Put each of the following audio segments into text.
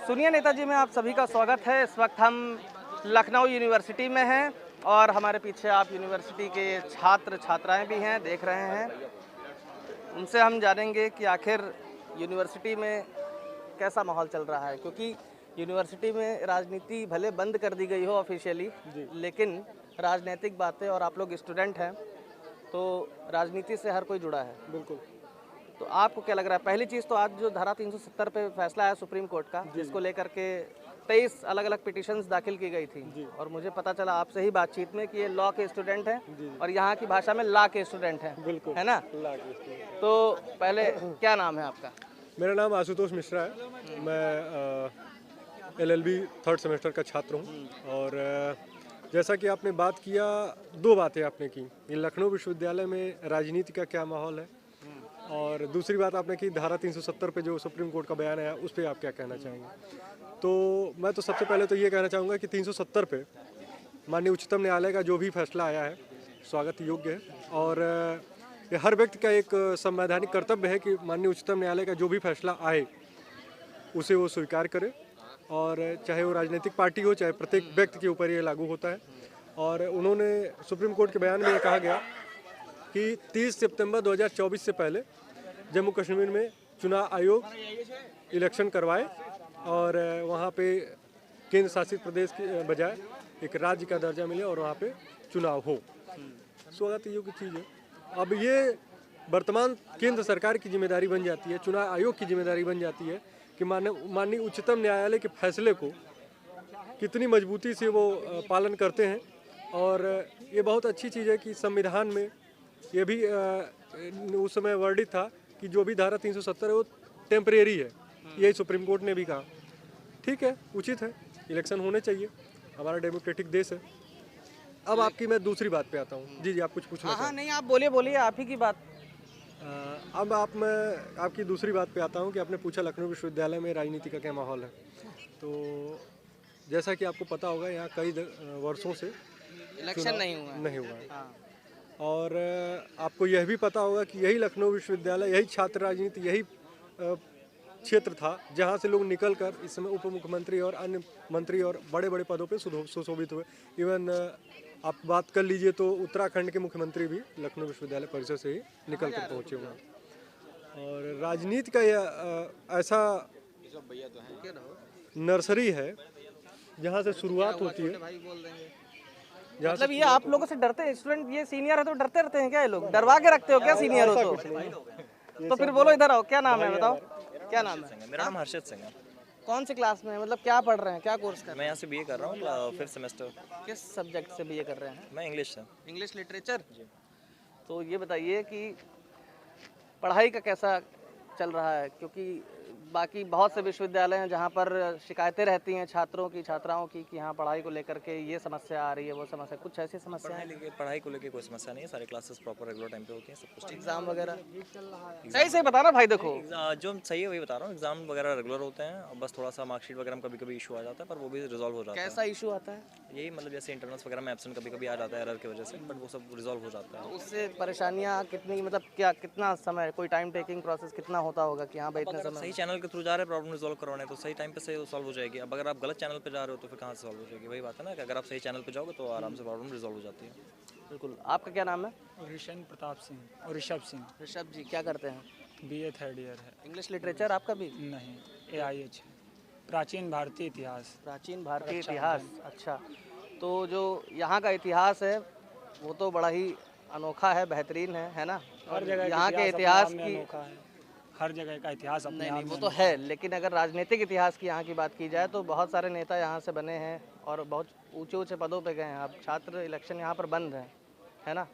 सुनिए नेताजी में आप सभी का स्वागत है। इस वक्त हम लखनऊ यूनिवर्सिटी में हैं और हमारे पीछे आप यूनिवर्सिटी के छात्र छात्राएं भी हैं, देख रहे हैं। उनसे हम जानेंगे कि आखिर यूनिवर्सिटी में कैसा माहौल चल रहा है, क्योंकि यूनिवर्सिटी में राजनीति भले बंद कर दी गई हो ऑफिशियली, लेकिन राजनीतिक बातें, और आप लोग स्टूडेंट हैं तो राजनीति से हर कोई जुड़ा है। बिल्कुल। तो आपको क्या लग रहा है? पहली चीज़ तो आज जो धारा 370 पे फैसला आया सुप्रीम कोर्ट का, जिसको लेकर के 23 अलग अलग पिटिशंस दाखिल की गई थी, और मुझे पता चला आपसे ही बातचीत में कि ये लॉ के स्टूडेंट हैं और यहाँ की भाषा में ला के स्टूडेंट हैं, बिल्कुल, है ना? ला के स्टूडेंट। तो पहले क्या नाम है आपका? मेरा नाम आशुतोष मिश्रा है। मैं LLB 3rd सेमेस्टर का छात्र हूँ। और जैसा कि आपने बात किया, दो बातें आपने की, ये लखनऊ विश्वविद्यालय में राजनीति का क्या माहौल है, और दूसरी बात आपने की धारा 370 पे जो सुप्रीम कोर्ट का बयान आया उस पर आप क्या कहना चाहेंगे। तो मैं तो सबसे पहले तो ये कहना चाहूँगा कि 370 पे माननीय उच्चतम न्यायालय का जो भी फैसला आया है स्वागत योग्य है, और ये हर व्यक्ति का एक संवैधानिक कर्तव्य है कि माननीय उच्चतम न्यायालय का जो भी फैसला आए उसे वो स्वीकार करे, और चाहे वो राजनीतिक पार्टी हो, चाहे प्रत्येक व्यक्ति के ऊपर ये लागू होता है। और उन्होंने सुप्रीम कोर्ट के बयान में ये कहा गया कि 30 सितंबर 2024 से पहले जम्मू कश्मीर में चुनाव आयोग इलेक्शन करवाए और वहाँ पे केंद्र शासित प्रदेश के बजाय एक राज्य का दर्जा मिले और वहाँ पे चुनाव हो। स्वागत योग्य चीज़ है। अब ये वर्तमान केंद्र सरकार की जिम्मेदारी बन जाती है, चुनाव आयोग की जिम्मेदारी बन जाती है कि माननीय उच्चतम न्यायालय के फैसले को कितनी मजबूती से वो पालन करते हैं। और ये बहुत अच्छी चीज़ है कि संविधान में ये भी उस समय वर्डित था कि जो भी धारा 370 है वो टेम्परेरी है, यही सुप्रीम कोर्ट ने भी कहा। ठीक है, उचित है, इलेक्शन होने चाहिए, हमारा डेमोक्रेटिक देश है। अब आपकी मैं दूसरी बात पे आता हूँ। जी आप कुछ पूछना चाहते हैं? नहीं, आप बोलिए, आप ही की बात। अब मैं आपकी दूसरी बात पे आता हूँ कि आपने पूछा लखनऊ विश्वविद्यालय में राजनीति का क्या माहौल है। तो जैसा कि आपको पता होगा, यहाँ कई वर्षों से इलेक्शन नहीं हुआ है। हाँ। और आपको यह भी पता होगा कि यही लखनऊ विश्वविद्यालय, यही छात्र राजनीति, यही क्षेत्र था जहाँ से लोग निकलकर इस समय उप मुख्यमंत्री और अन्य मंत्री और बड़े बड़े पदों पे सुशोभित हुए। इवन आप बात कर लीजिए तो उत्तराखंड के मुख्यमंत्री भी लखनऊ विश्वविद्यालय परिसर से ही निकल कर पहुँचे हुए हैं। और राजनीति का यह ऐसा नर्सरी है जहाँ से शुरुआत होती है। मतलब ये आप लोगों से डरते हैं स्टूडेंट? ये सीनियर है तो डरते रहते हैं क्या? ये लोग डरवा के रखते हो क्या सीनियर हो तो फिर बोलो, इधर आओ। क्या नाम है, बताओ क्या नाम है? मेरा नाम हर्षित सिंह है। कौन सी क्लास में है? मतलब क्या पढ़ रहे हैं, क्या कोर्स कर रहे हैं? मैं यहाँ से BA कर रहा हूँ, 5th सेमेस्टर। किस सब्जेक्ट से BA कर रहे हैं? मैं इंग्लिश से। English literature. तो ये बताइए कि पढ़ाई का कैसा चल रहा है, क्योंकि बाकी बहुत से विश्वविद्यालय हैं जहाँ पर शिकायतें रहती हैं छात्रों की, छात्राओं की, कि हाँ पढ़ाई को लेकर के ये समस्या आ रही है, वो समस्या, कुछ ऐसी समस्या है? पढ़ाई को लेकर कोई समस्या नहीं है, सारी क्लासेस प्रॉपर रेगुलर टाइम पे होती हैं, सब कुछ ठीक। एग्जाम वगैरह सही से बताना भाई। देखो जो सही है वही बता रहा हूँ, एग्जाम वगैरह रेगुलर होते हैं, और बस थोड़ा सा मार्कशीट वगैरह में कभी कभी इशू आ जाता है, पर वो भी रिजॉल्व हो जाता है। कैसा इशू आता है? यही मतलब जैसे इंटरनल्स वगैरह में एब्सेंट कभी कभी आ जाता है एरर की वजह से, बट वो सब रिजॉल्व हो जाता है। उससे परेशानियाँ कितनी, मतलब क्या, कितना समय, कोई टाइम टेकिंग प्रोसेस कितना होता होगा कि हाँ भाई इतने समय? सही चैनल के थ्रू जा रहे हैं प्रॉब्लम रिजॉल्व करवाने, तो सही टाइम पे से सॉल्व हो जाएगी। अब अगर आप गलत चैनल पे जा रहे हो तो फिर कहाँ से सॉल्व हो जाएगी? वही बात है ना कि अगर आप सही चैनल पे जाओगे तो आराम से प्रॉब्लम रिजॉल्व हो जाती है। बिल्कुल। आपका क्या नाम है? ऋषभ प्रताप सिंह और ऋषभ सिंह। ऋषभ जी क्या करते हैं? BA 3rd ईयर है। इंग्लिश लिटरेचर आपका भी? नहीं, AIH है, प्राचीन भारतीय इतिहास। प्राचीन भारतीय इतिहास। अच्छा, तो जो यहाँ का इतिहास है वो तो बड़ा ही अनोखा है, बेहतरीन है ना? हर जगह यहाँ के इतिहास की, हर जगह का इतिहास अपने आप नहीं वो तो है, लेकिन अगर राजनीतिक इतिहास की यहाँ की बात की जाए तो बहुत सारे नेता यहाँ से बने हैं और बहुत ऊंचे ऊंचे पदों पे गए हैं। अब छात्र इलेक्शन यहाँ पर बंद है ना?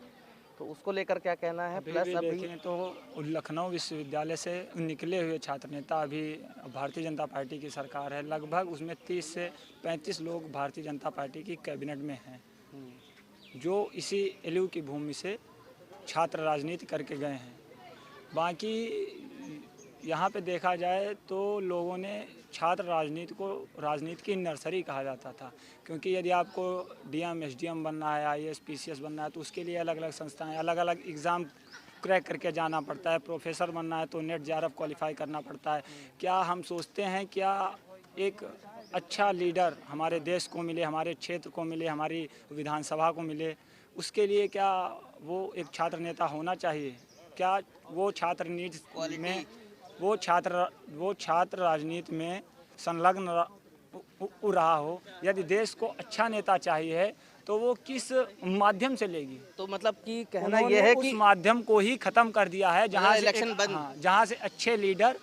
तो उसको लेकर क्या कहना है? प्लस अभी देखें तो लखनऊ विश्वविद्यालय से निकले हुए छात्र नेता अभी भारतीय जनता पार्टी की सरकार है, लगभग उसमें 30 से 35 लोग भारतीय जनता पार्टी की कैबिनेट में हैं, जो इसी LU की भूमि से छात्र राजनीति करके गए हैं। बाकी यहाँ पे देखा जाए तो लोगों ने छात्र राजनीति को राजनीति की नर्सरी कहा जाता था, क्योंकि यदि आपको DM SDM बनना है, IAS PCS बनना है तो उसके लिए अलग अलग संस्थाएं, अलग अलग एग्ज़ाम क्रैक करके जाना पड़ता है। प्रोफेसर बनना है तो नेट JRF क्वालिफाई करना पड़ता है। क्या हम सोचते हैं क्या एक अच्छा लीडर हमारे देश को मिले, हमारे क्षेत्र को मिले, हमारी विधानसभा को मिले, उसके लिए क्या वो एक छात्र नेता होना चाहिए? क्या वो छात्र नीति में वो छात्र राजनीति में संलग्न रहा हो? यदि देश को अच्छा नेता चाहिए तो वो किस माध्यम से लेगी? तो मतलब कि कहना उन्होंने यह है उस कि माध्यम को ही खत्म कर दिया है जहाँ से इलेक्शन बंद। हाँ, जहाँ से अच्छे लीडर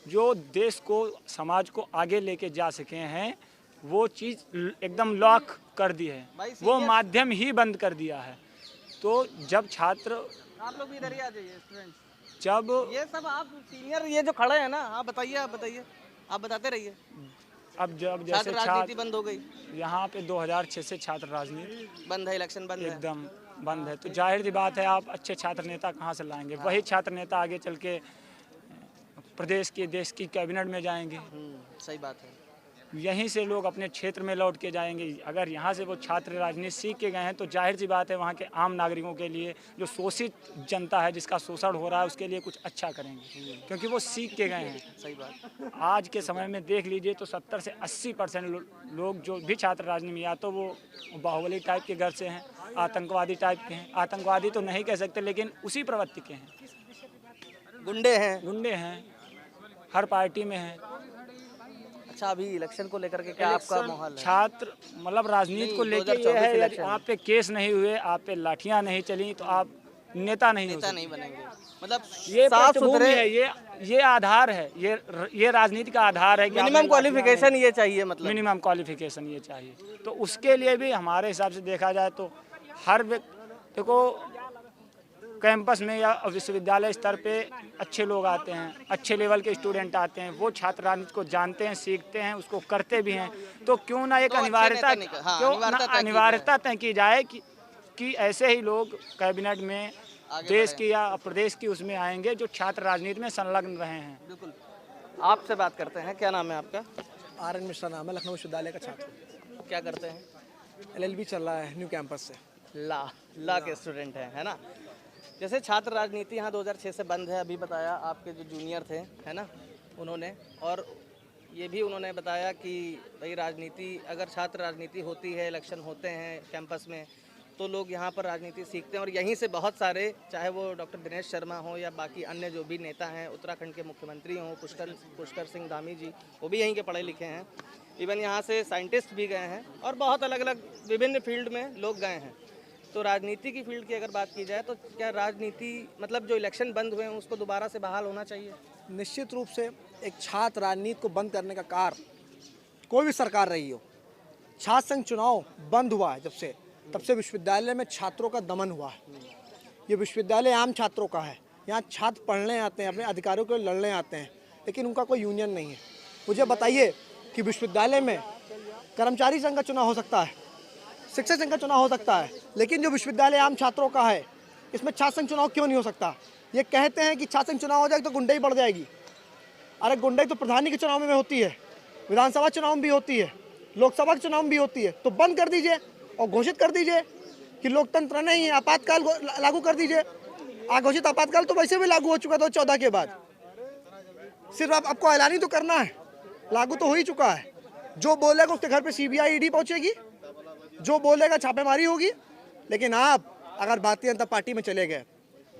जो देश को, समाज को आगे लेके जा सके हैं, वो चीज़ एकदम लॉक कर दी है, भाई वो सीरियस? माध्यम ही बंद कर दिया है। तो जब छात्र, आप लोग भी इधर ही आ जाइए स्टूडेंट्स। जब ये सब आप सीनियर ये जो खड़े हैं ना, आप बताइए आप बताते रहिए। अब जब छात्र जैसे राजनीति बंद हो गई, यहाँ पे 2006 से छात्र राजनीति बंद है, इलेक्शन बंद है। एकदम बंद है, तो जाहिर सी बात है आप अच्छे छात्र नेता कहाँ से लाएंगे? वही छात्र नेता आगे चल के प्रदेश की, देश की कैबिनेट में जाएंगे, सही बात है। यहीं से लोग अपने क्षेत्र में लौट के जाएंगे। अगर यहाँ से वो छात्र राजनीति सीख के गए हैं तो जाहिर सी बात है वहाँ के आम नागरिकों के लिए, जो शोषित जनता है, जिसका शोषण हो रहा है, उसके लिए कुछ अच्छा करेंगे, क्योंकि वो सीख के गए हैं। सही बात। आज के समय में देख लीजिए तो 70 से 80% लोग जो भी छात्र राजनीति में, या तो वो बाहुबली टाइप के घर से हैं, आतंकवादी टाइप के हैं, आतंकवादी तो नहीं कह सकते लेकिन उसी प्रवृत्ति के हैं, गुंडे हैं, हर पार्टी में हैं। अच्छा, अभी इलेक्शन को लेकर के क्या आपका माहौल है? छात्र मतलब राजनीति को नहीं, लेके 2024 ये है, यदि इलेक्शन। आप पे केस नहीं हुए, आप पे लाठियां नहीं चली, तो आप नेता नहीं हो नेता सकते। नहीं बनेंगे, मतलब ये साफ पृष्ठभूमि सुथरे है, ये आधार है, ये राजनीति का आधार है कि मिनिमम क्वालिफिकेशन ये चाहिए, मतलब मिनिमम क्वालिफिकेशन ये चाहिए। तो उसके लिए भी हमारे हिसाब से देखा जाए तो हर देखो कैंपस में या विश्वविद्यालय स्तर पे अच्छे लोग आते हैं, अच्छे लेवल के स्टूडेंट आते हैं, वो छात्र राजनीति को जानते हैं, सीखते हैं, उसको करते भी हैं। तो क्यों ना एक तो अच्छे अनिवार्यता, नेता निकल- हाँ, क्यों अनिवार्यता ना तय की अनिवार्यता तय की जाए कि ऐसे ही लोग कैबिनेट में आगे देश बढ़े। की या प्रदेश की उसमें आएंगे जो छात्र राजनीति में संलग्न रहे हैं। बिल्कुल। आपसे बात करते हैं, क्या नाम है आपका? RN मिश्रा नाम है, लखनऊ विश्वविद्यालय का छात्र हूँ। क्या करते हैं? LLB चल रहा है न्यू कैंपस से। ला के स्टूडेंट हैं, है ना? जैसे छात्र राजनीति यहाँ 2006 से बंद है, अभी बताया आपके जो जूनियर थे, है ना, उन्होंने, और ये भी उन्होंने बताया कि भाई राजनीति, अगर छात्र राजनीति होती है, इलेक्शन होते हैं कैंपस में, तो लोग यहाँ पर राजनीति सीखते हैं और यहीं से बहुत सारे, चाहे वो डॉक्टर दिनेश शर्मा हो या बाकी अन्य जो भी नेता हैं, उत्तराखंड के मुख्यमंत्री हों, पुष्कर सिंह धामी जी, वो भी यहीं के पढ़े लिखे हैं। इवन यहाँ से साइंटिस्ट भी गए हैं और बहुत अलग अलग विभिन्न फील्ड में लोग गए हैं। तो राजनीति की फील्ड की अगर बात की जाए तो क्या राजनीति, मतलब जो इलेक्शन बंद हुए हैं उसको दोबारा से बहाल होना चाहिए? निश्चित रूप से एक छात्र राजनीति को बंद करने का कार्य कोई भी सरकार रही हो, छात्र संघ चुनाव बंद हुआ है जब से, तब से विश्वविद्यालय में छात्रों का दमन हुआ है। ये विश्वविद्यालय आम छात्रों का है, यहाँ छात्र पढ़ने आते हैं, अपने अधिकारों के लिए लड़ने आते हैं, लेकिन उनका कोई यूनियन नहीं है। मुझे बताइए कि विश्वविद्यालय में कर्मचारी संघ का चुनाव हो सकता है, शिक्षक संघ का चुनाव हो सकता है, लेकिन जो विश्वविद्यालय आम छात्रों का है, इसमें छात्र संघ चुनाव क्यों नहीं हो सकता? ये कहते हैं कि छात्र संघ चुनाव हो जाएगा तो गुंडाई बढ़ जाएगी। अरे गुंडाई तो प्रधानी के चुनाव में होती है, विधानसभा चुनाव में भी होती है, लोकसभा के चुनाव में भी होती है। तो बंद कर दीजिए और घोषित कर दीजिए कि लोकतंत्र नहीं है, आपातकाल लागू कर दीजिए। अघोषित आपातकाल तो वैसे भी लागू हो चुका था 14 के बाद, सिर्फ आपको ऐलानी तो करना है, लागू तो हो ही चुका है। जो बोलेगा उसके घर पे CBI ED पहुंचेगी, जो बोलेगा छापेमारी होगी। लेकिन आप अगर भारतीय जनता पार्टी में चले गए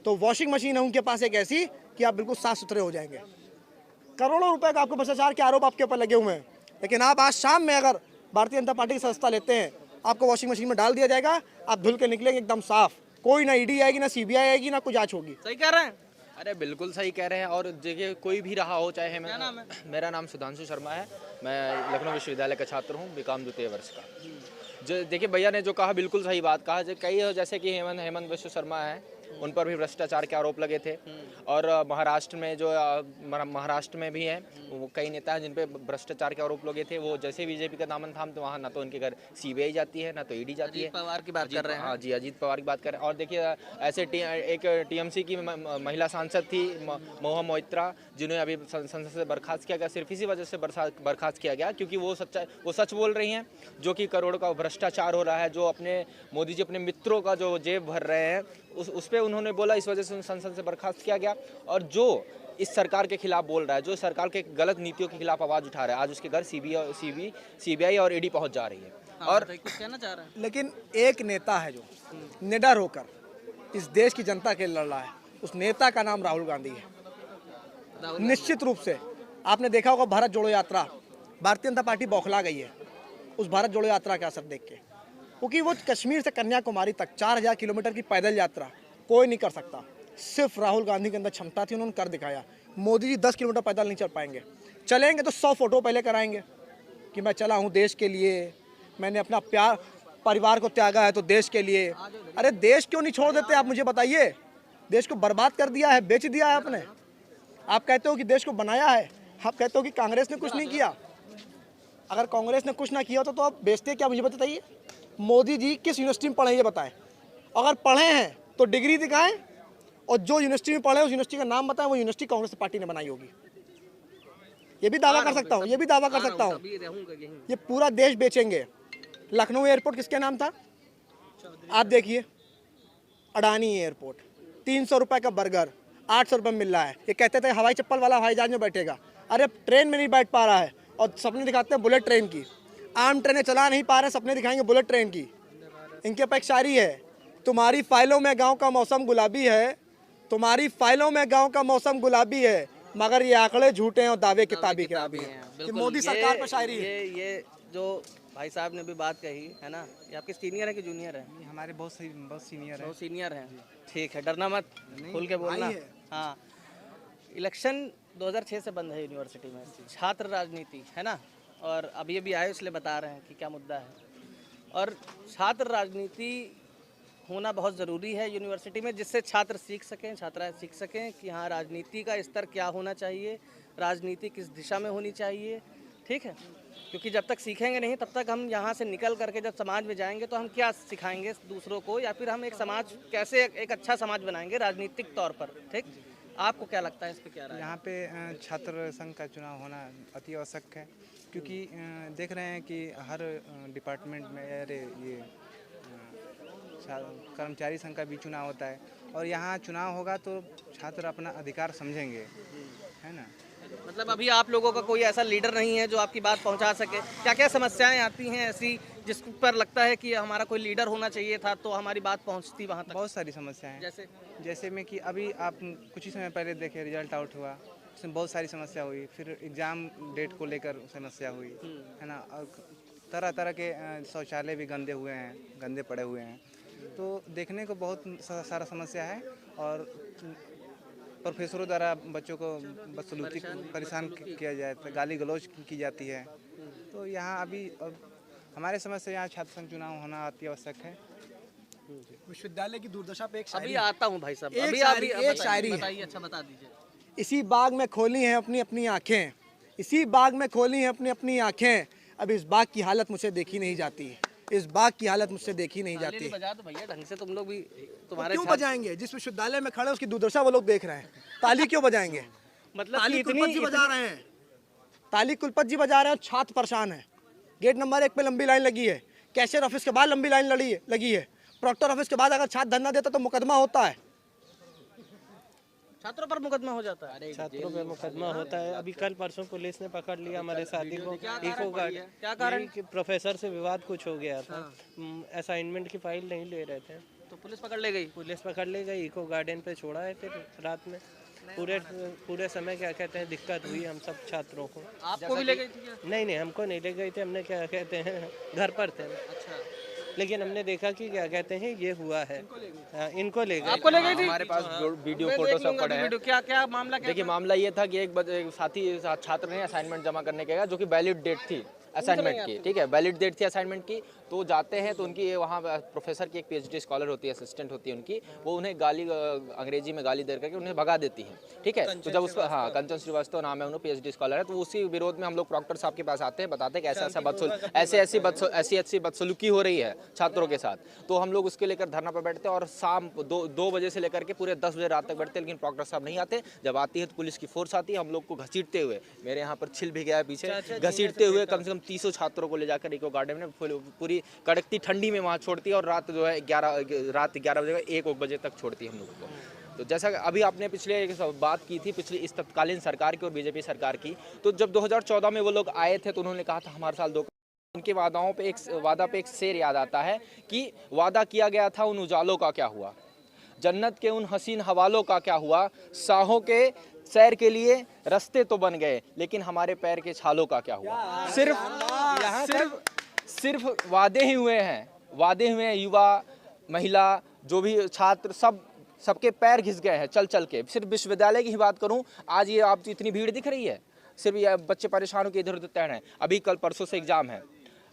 तो वॉशिंग मशीन है उनके पास एक ऐसी कि आप बिल्कुल साफ सुथरे हो जाएंगे। करोड़ों रुपए का आपको भ्रष्टाचार के आरोप आपके ऊपर लगे हुए हैं, लेकिन आप आज शाम में अगर भारतीय जनता पार्टी की सदस्यता लेते हैं, आपको वॉशिंग मशीन में डाल दिया जाएगा, आप धुल के निकलेंगे एकदम साफ, कोई ना ED आएगी, ना CBI आएगी, ना कुछ जांच होगी। सही कह रहे हैं? अरे बिल्कुल सही कह रहे हैं। और देखिए कोई भी रहा हो, चाहे क्या नाम है? मेरा नाम सुधांशु शर्मा है, मैं लखनऊ विश्वविद्यालय का छात्र हूँ, BCom द्वितीय वर्ष का। जो देखिए भैया ने जो कहा बिल्कुल सही बात कहा। कई जैसे कि हेमंत विश्व शर्मा है, उन पर भी भ्रष्टाचार के आरोप लगे थे। और महाराष्ट्र में जो महाराष्ट्र में भी हैं वो कई नेता हैं जिन पे भ्रष्टाचार के आरोप लगे थे। वो जैसे बीजेपी का दामन थाम तो वहाँ ना तो उनके घर CBI जाती है, ना तो ED जाती है। अजीत पवार की बात कर रहे हैं। हाँ जी, अजीत पवार की बात कर रहे हैं। और देखिए ऐसे एक TMC की महिला सांसद थी महुआ मोइत्रा, जिन्हें अभी संसद से बर्खास्त किया गया, सिर्फ इसी वजह से बर्खास्त किया गया क्योंकि वो सच बोल रही हैं, जो कि करोड़ों का भ्रष्टाचार हो रहा है, जो अपने मोदी जी अपने मित्रों का जो जेब भर रहे हैं उस पर उन्होंने बोला, इस वजह से संसद से बर्खास्त किया गया। और जो इस सरकार के खिलाफ बोल रहा है, जो सरकार के गलत नीतियों के खिलाफ आवाज़ उठा रहा है, आज उसके घर सीबीआई और ईडी पहुंच जा रही है। और कुछ कहना चाह रहा है? लेकिन एक नेता है जो निडर होकर इस देश की जनता के लिए लड़ रहा है, उस नेता का नाम राहुल गांधी है। निश्चित रूप से आपने देखा होगा भारत जोड़ो यात्रा, भारतीय जनता पार्टी बौखला गई है उस भारत जोड़ो यात्रा का असर देख के, क्योंकि वो कश्मीर से कन्याकुमारी तक 4000 किलोमीटर की पैदल यात्रा कोई नहीं कर सकता। सिर्फ राहुल गांधी के अंदर क्षमता थी, उन्होंने कर दिखाया। मोदी जी 10 किलोमीटर पैदल नहीं चल पाएंगे, चलेंगे तो 100 फोटो पहले कराएंगे कि मैं चला हूँ देश के लिए, मैंने अपना प्यार परिवार को त्यागा है तो देश के लिए। अरे देश क्यों नहीं छोड़ देते आप, मुझे बताइए। देश को बर्बाद कर दिया है, बेच दिया है आपने। आप कहते हो कि देश को बनाया है, आप कहते हो कि कांग्रेस ने कुछ नहीं किया। अगर कांग्रेस ने कुछ ना किया होता तो आप बेचते क्या, मुझे बताइए। मोदी जी किस यूनिवर्सिटी में पढ़े ये बताएं, अगर पढ़े हैं तो डिग्री दिखाएं, और जो यूनिवर्सिटी में पढ़े उस यूनिवर्सिटी का नाम बताएं, वो यूनिवर्सिटी कांग्रेस पार्टी ने बनाई होगी। ये भी दावा कर सकता हूँ, ये भी दावा कर सकता हूँ। ये पूरा देश बेचेंगे। लखनऊ एयरपोर्ट किसके नाम था आप देखिए, अडानी एयरपोर्ट। 300 रुपये का बर्गर 800 रुपये में मिल रहा है। ये कहते थे हवाई चप्पल वाला हवाई जहाज में बैठेगा, अरे ट्रेन में नहीं बैठ पा रहा है और सपने दिखाते हैं बुलेट ट्रेन की। आम ट्रेनें चला नहीं पा रहे, सपने दिखाएंगे बुलेट ट्रेन की। इनके पे एक शायरी है, तुम्हारी फाइलों में गांव का मौसम गुलाबी है, तुम्हारी फाइलों में गांव का मौसम गुलाबी है, मगर ये आंकड़े झूठे हैं और दावे किताबी किताबी हैं। कि मोदी सरकार पर शायरी है। ये जो भाई साहब ने भी बात कही है ना, ये आपके सीनियर है कि जूनियर है? हमारे बहुत सीनियर है। बहुत सीनियर हैं, ठीक है, डरना मत, खुल के बोलना। हाँ, इलेक्शन 2006 से बंद है यूनिवर्सिटी में, छात्र राजनीति है ना, और अभी अभी आए इसलिए बता रहे हैं कि क्या मुद्दा है। और छात्र राजनीति होना बहुत ज़रूरी है यूनिवर्सिटी में, जिससे छात्र सीख सकें, छात्राएं सीख सकें कि हाँ राजनीति का स्तर क्या होना चाहिए, राजनीति किस दिशा में होनी चाहिए, ठीक है। क्योंकि जब तक सीखेंगे नहीं तब तक हम यहाँ से निकल करके जब समाज में जाएंगे तो हम क्या सिखाएंगे दूसरों को, या फिर हम एक समाज कैसे एक अच्छा समाज बनाएंगे राजनीतिक तौर पर, ठीक। आपको क्या लगता है, इस पर क्या राय है? यहाँ पे छात्र संघ का चुनाव होना अति आवश्यक है, क्योंकि देख रहे हैं कि हर डिपार्टमेंट में अरे ये कर्मचारी संघ का भी चुनाव होता है, और यहाँ चुनाव होगा तो छात्र अपना अधिकार समझेंगे, है ना। मतलब अभी आप लोगों का कोई ऐसा लीडर नहीं है जो आपकी बात पहुंचा सके? क्या क्या समस्याएं आती हैं ऐसी जिस पर लगता है कि हमारा कोई लीडर होना चाहिए था तो हमारी बात पहुंचती वहां तक? बहुत सारी समस्याएं हैं, जैसे में कि अभी आप कुछ ही समय पहले देखे रिजल्ट आउट हुआ, उसमें बहुत सारी समस्या हुई। फिर एग्ज़ाम डेट को लेकर समस्या हुई, है ना। और तरह तरह के शौचालय भी गंदे हुए हैं, गंदे पड़े हुए हैं, तो देखने को बहुत सारा समस्या है। और प्रोफेसरों द्वारा बच्चों को बदसलूकी परेशान किया जाता है, गाली गलौज की जाती है। तो यहाँ अभी हमारे समझ से यहाँ छात्र संघ चुनाव होना अति आवश्यक है। विश्वविद्यालय की दुर्दशा पे एक शायरी अभी आता हूँ भाई साहब, एक अभी शायरी- अभी एक शायरी है। बताइए, अच्छा बता दीजिए। इसी बाग में खोली हैं अपनी अपनी आँखें, इसी बाग में खोली हैं अपनी अपनी आँखें, अब इस बाग की हालत मुझसे देखी नहीं जाती, इस बाग की हालत मुझसे देखी नहीं ताली जाती। बजा दो भैया ढंग से, तुम लोग भी, तुम्हारे क्यों छात्र- बजाएंगे? जिस विश्वविद्यालय में खड़े हैं उसकी दुर्दशा वो लोग देख रहे हैं, ताली क्यों बजाएंगे? मतलब ताली कि कुलपति जी बजा रहे हैं, ताली कुलपति जी बजा रहे हैं, छात्र परेशान है। गेट नंबर 1 पे लंबी लाइन लगी है, कैशियर ऑफिस के बाद लंबी लाइन लगी है, प्रॉक्टर ऑफिस के बाद अगर छात्र धरना देता तो मुकदमा होता है। छात्रों पर मुकदमा हो जाता है। छात्रों पे मुकदमा होता है। अभी कल परसों पुलिस ने पकड़ लिया हमारे साथी को, इको गार्ड। क्या कारण? कि प्रोफेसर से विवाद कुछ हो गया था, असाइनमेंट की फाइल नहीं ले रहे थे, तो पुलिस पकड़ ले गई। पुलिस पकड़ ले गई, इको गार्डन पे छोड़ा है। फिर रात में पूरे समय क्या कहते हैं दिक्कत हुई हम सब छात्रों को। आपको भी ले गई थी क्या? नहीं, हमको नहीं ले गई थे, हमने क्या कहते हैं घर पर थे। अच्छा, लेकिन हमने देखा कि क्या कहते हैं ये हुआ है, इनको ले गए। आपको ले गई थी? हमारे पास वीडियो मैं फोटो देख सब लूंगा पड़े हैं। वीडियो। क्या मामला क्या देखिए, मामला ये था कि एक साथी छात्र ने असाइनमेंट जमा करने गया जो कि वैलिड डेट थी असाइनमेंट की, ठीक है, वैलिड डेट थी असाइनमेंट की। तो जाते हैं तो उनकी वहाँ प्रोफेसर की एक पीएचडी स्कॉलर होती है, असिस्टेंट होती है उनकी, वो उन्हें गाली अंग्रेजी में गाली दे करके उन्हें भगा देती है, ठीक है। तो जब उसका कंचन श्रीवास्तव नाम है, उन्होंने पीएचडी स्कॉलर है, तो उसी विरोध में हम लोग प्रॉक्टर साहब के पास आते हैं, बताते हैं कि ऐसी बदसलूकी हो रही है छात्रों के साथ। तो हम लोग उसके लेकर धरना पर बैठते हैं और शाम 2 बजे से लेकर के पूरे 10 बजे रात तक बैठते हैं, लेकिन प्रॉक्टर साहब नहीं आते। जब आती है तो पुलिस की फोर्स आती है, हम लोग को घसीटते हुए, मेरे यहाँ पर छिल भी गया है पीछे, घसीटते हुए कम से कम 300 छात्रों को ले जाकर इको गार्डन में पूरी कड़कती ठंडी में वहाँ छोड़ती है, और रात जो है 11 बजे 1 बजे तक छोड़ती है हम लोग को। तो जैसा अभी आपने पिछले एक बात की थी पिछली इस तत्कालीन सरकार की और बीजेपी सरकार की, तो जब 2014 में वो लोग आए थे तो उन्होंने कहा था हमारे साल 2, उनके वादाओं पे एक शेर याद आता है कि वादा किया गया था उन उजालों का क्या हुआ, जन्नत के उन हसीन हवालों का क्या हुआ, साहों के सैर के लिए रास्ते तो बन गए लेकिन हमारे पैर के छालों का क्या हुआ। सिर्फ वादे ही हुए हैं, युवा महिला जो भी छात्र सबके पैर घिस गए हैं चल के। सिर्फ विश्वविद्यालय की ही बात करूं, आज ये आप इतनी भीड़ दिख रही है, सिर्फ ये बच्चे परेशान होकर इधर उधर तैर हैं। अभी कल परसों से एग्जाम है,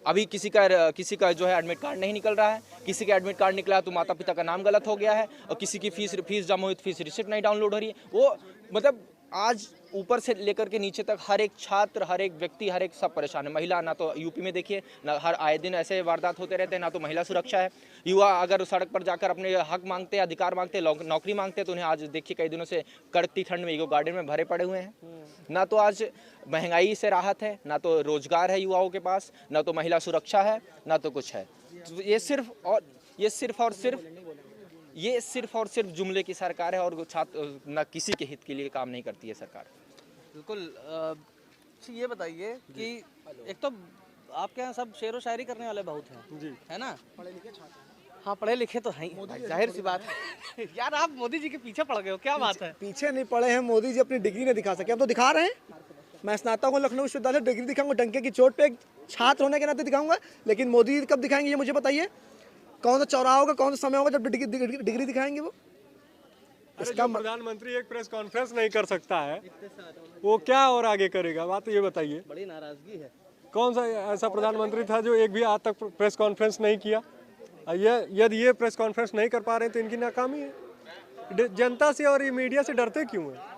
अभी किसी का जो है एडमिट कार्ड नहीं निकल रहा है, किसी का एडमिट कार्ड निकला तो माता पिता का नाम गलत हो गया है, और किसी की फीस जमा हुई तो फीस रिसिप्ट नहीं डाउनलोड हो रही है। वो मतलब आज ऊपर से लेकर के नीचे तक हर एक छात्र, हर एक व्यक्ति, हर एक सब परेशान है। महिला ना तो यूपी में देखिए ना, हर आए दिन ऐसे वारदात होते रहते हैं, ना तो महिला सुरक्षा है। युवा अगर सड़क पर जाकर अपने हक मांगते हैं, अधिकार मांगते हैं, नौकरी मांगते हैं, तो उन्हें आज देखिए कई दिनों से कड़कती ठंड में ईको गार्डन में भरे पड़े हुए हैं। ना तो आज महंगाई से राहत है, ना तो रोजगार है युवाओं के पास, ना तो महिला सुरक्षा है, ना तो कुछ है। तो ये सिर्फ और सिर्फ जुमले की सरकार है और छात्र न किसी के हित के लिए काम नहीं करती है सरकार। बिल्कुल। ये बताइए कि एक तो आपके यहाँ सब शेर व शायरी करने वाले बहुत हैं जी, है ना? हाँ, पढ़े लिखे तो हैं ही, जाहिर सी बात है। यार आप मोदी जी के पीछे पड़ गए हो, क्या बात है? पीछे नहीं पड़े हैं, मोदी जी अपनी डिग्री नहीं दिखा सके, हम तो दिखा रहे हैं। मैं स्नातक हूँ लखनऊ विश्वविद्यालय, डिग्री दिखाऊंगा डंके की चोट पे, एक छात्र होने के नाते दिखाऊंगा। लेकिन मोदी जी कब दिखाएंगे ये मुझे बताइए? कौन सा चौराहा होगा, कौन सा समय होगा जब डिग्री दिखाएंगे वो? इसका प्रधानमंत्री एक प्रेस कॉन्फ्रेंस नहीं कर सकता है, वो क्या और आगे करेगा? बात ये बताइए। बड़ी नाराजगी है। कौन सा ऐसा प्रधानमंत्री था जो एक भी आज तक प्रेस कॉन्फ्रेंस नहीं किया? यदि ये प्रेस कॉन्फ्रेंस नहीं कर पा रहे हैं तो इनकी नाकामी है। जनता से और ये मीडिया से डरते क्यों हैं?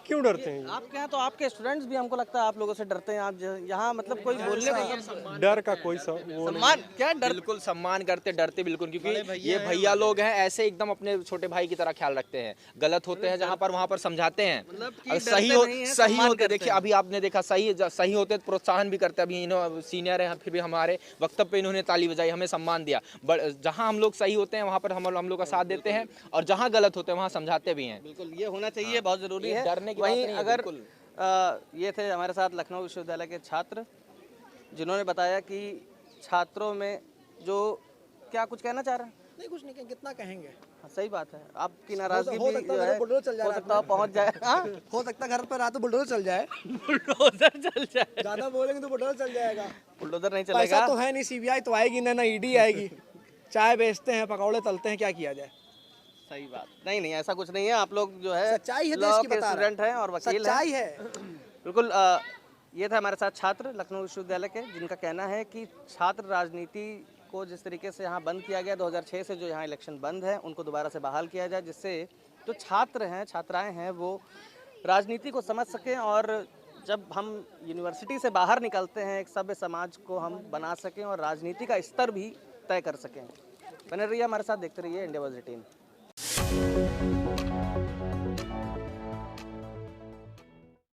क्यों डरते हैं? आपके यहाँ तो आपके स्टूडेंट्स भी हमको लगता है आप लोगों से डरते हैं। आप यहाँ मतलब कोई बोलने का डर का कोई सम्मान क्या डर? बिल्कुल सम्मान करते, डरते बिल्कुल, क्योंकि ये भैया लोग हैं ऐसे एकदम अपने छोटे भाई की तरह ख्याल रखते हैं। गलत होते हैं जहाँ पर वहाँ पर समझाते हैं, मतलब सही होते देखिए अभी आपने देखा सही होते तो प्रोत्साहन भी करते। अभी इन्होंने सीनियर है फिर भी हमारे वक्तव्य पे इन्होंने ताली बजाई, हमें सम्मान दिया। जहाँ हम लोग सही होते हैं वहाँ पर हम लोग का साथ देते हैं, और जहाँ गलत होते हैं वहाँ समझाते भी हैं। बिल्कुल, ये होना चाहिए, बहुत जरूरी है। डरने की वहीं अगर ये थे हमारे साथ लखनऊ विश्वविद्यालय के छात्र, जिन्होंने बताया कि छात्रों में जो क्या कुछ कहना चाह रहे हैं? नहीं, कुछ नहीं, कितना कहेंगे। हाँ, सही बात है। आपकी नाराजगी हो सकता है बुलडोजर चल जाए, हो सकता है पहुंच जाए। हो सकता है घर पर रात बुलडोजर चल जाए। बुलडोजर चल जाए, ज्यादा बोलेंगे तो बुलडोजर चल जाएगा। बुलडोजर नहीं पैसा चलेगा तो है नहीं, सीबीआई तो आएगी ना ईडी आएगी। चाय बेचते हैं, पकौड़े तलते हैं, क्या किया जाए? सही बात। नहीं, ऐसा कुछ नहीं है। आप लोग जो है सच्चाई है, देश की बता रहे हैं। स्टूडेंट हैं और वकील हैं। सच्चाई है। बिल्कुल। ये था हमारे साथ छात्र लखनऊ विश्वविद्यालय के, जिनका कहना है कि छात्र राजनीति को जिस तरीके से यहाँ बंद किया गया 2006 से, जो यहाँ इलेक्शन बंद है, उनको दोबारा से बहाल किया जाए, जिससे जो छात्र हैं, छात्राएं हैं, वो राजनीति को समझ सकें, और जब हम यूनिवर्सिटी से बाहर निकलते हैं एक सभ्य समाज को हम बना सकें और राजनीति का स्तर भी तय कर सकें। बने रहिए हमारे साथ, देखते रहिए इंडिया वॉइस 18।